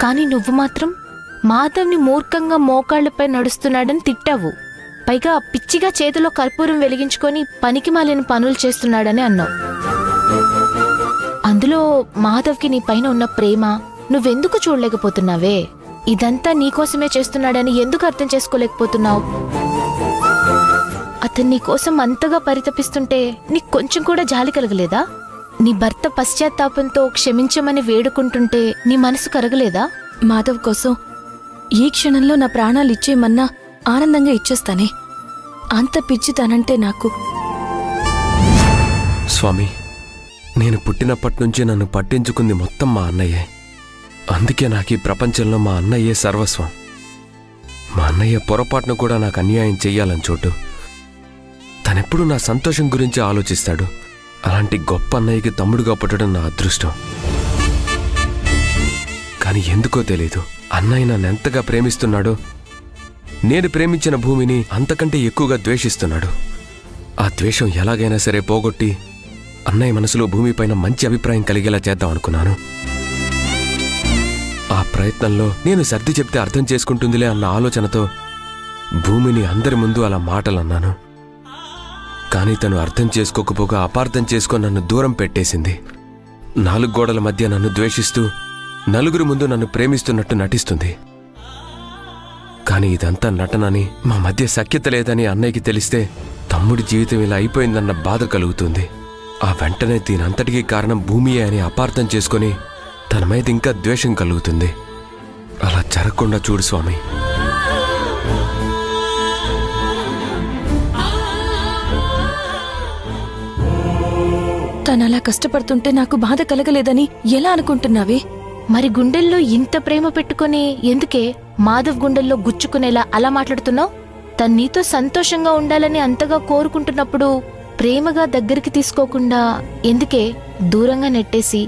కానీ నువ్వు మాత్రం మాధవ్ని మూర్ఖంగా మోకాళ్లపై నడుస్తున్నాడని తిట్టావు. పైగా పిచ్చిగా చేతిలో కర్పూరం వెలిగించుకొని పనికి మాలిన పనులు చేస్తున్నాడని అన్నావు. అందులో మాధవ్కి నీ పైన ఉన్న ప్రేమ నువ్వెందుకు చూడలేకపోతున్నావే? ఇదంతా నీకోసమే చేస్తున్నాడని ఎందుకు అర్థం చేసుకోలేకపోతున్నావు? అతను నీకోసం అంతగా పరితపిస్తుంటే నీకు కొంచెం కూడా జాలి కలగలేదా? నీ భర్త పశ్చాత్తాపంతో క్షమించమని వేడుకుంటుంటే నీ మనసు కరగలేదా? మాధవ్ కోసం ఈ క్షణంలో నా ప్రాణాలు ఇచ్చేయమన్నా ఆనందంగా ఇచ్చేస్తానే. అంత పిచ్చితనంటే నాకు. స్వామి, నేను పుట్టినప్పటి నుంచి నన్ను పట్టించుకుంది మొత్తం మా అన్నయ్యే. అందుకే నాకు ఈ ప్రపంచంలో మా అన్నయ్యే సర్వస్వం. మా అన్నయ్య పొరపాటును కూడా నాకు అన్యాయం చెయ్యాలని చోటు. తనెప్పుడు నా సంతోషం గురించి ఆలోచిస్తాడు. అలాంటి గొప్ప అన్నయ్యకి తమ్ముడుగా పుట్టడం నా అదృష్టం. కానీ ఎందుకో తెలీదు, అన్నయ్య నన్ను ఎంతగా ప్రేమిస్తున్నాడో నేను ప్రేమించిన భూమిని అంతకంటే ఎక్కువగా ద్వేషిస్తున్నాడు. ఆ ద్వేషం ఎలాగైనా సరే పోగొట్టి అన్నయ్య మనసులో భూమిపైన మంచి అభిప్రాయం కలిగేలా చేద్దాం అనుకున్నాను. ఆ ప్రయత్నంలో నేను సర్ది చెప్తే అర్థం చేసుకుంటుందిలే అన్న ఆలోచనతో భూమిని అందరి ముందు అలా మాటలన్నాను. కానీ తను అర్థం చేసుకోకపోగా అపార్థం చేసుకొని నన్ను దూరం పెట్టేసింది. 4 గోడల మధ్య నన్ను ద్వేషిస్తూ నలుగురు ముందు నన్ను ప్రేమిస్తున్నట్టు నటిస్తుంది. కానీ ఇదంతా నటనని, మా మధ్య సఖ్యత లేదని అన్నయ్యకి తెలిస్తే తమ్ముడి జీవితం ఇలా అయిపోయిందన్న బాధ కలుగుతుంది. ఆ వెంటనే దీనంతటికీ కారణం భూమియే అని అపార్థం చేసుకుని తన మీద ఇంకా ద్వేషం కలుగుతుంది. అలా జరగకుండా చూడు స్వామి. తనలా కష్టపడుతుంటే నాకు బాధ కలగలేదని ఎలా అనుకుంటున్నావే? మరి గుండెల్లో ఇంత ప్రేమ పెట్టుకుని ఎందుకే మాధవ్ గుండెల్లో గుచ్చుకునేలా అలా మాట్లాడుతున్నావు? తను నీతో సంతోషంగా ఉండాలని అంతగా కోరుకుంటున్నప్పుడు ప్రేమగా దగ్గరికి తీసుకోకుండా ఎందుకే దూరంగా నెట్టేసి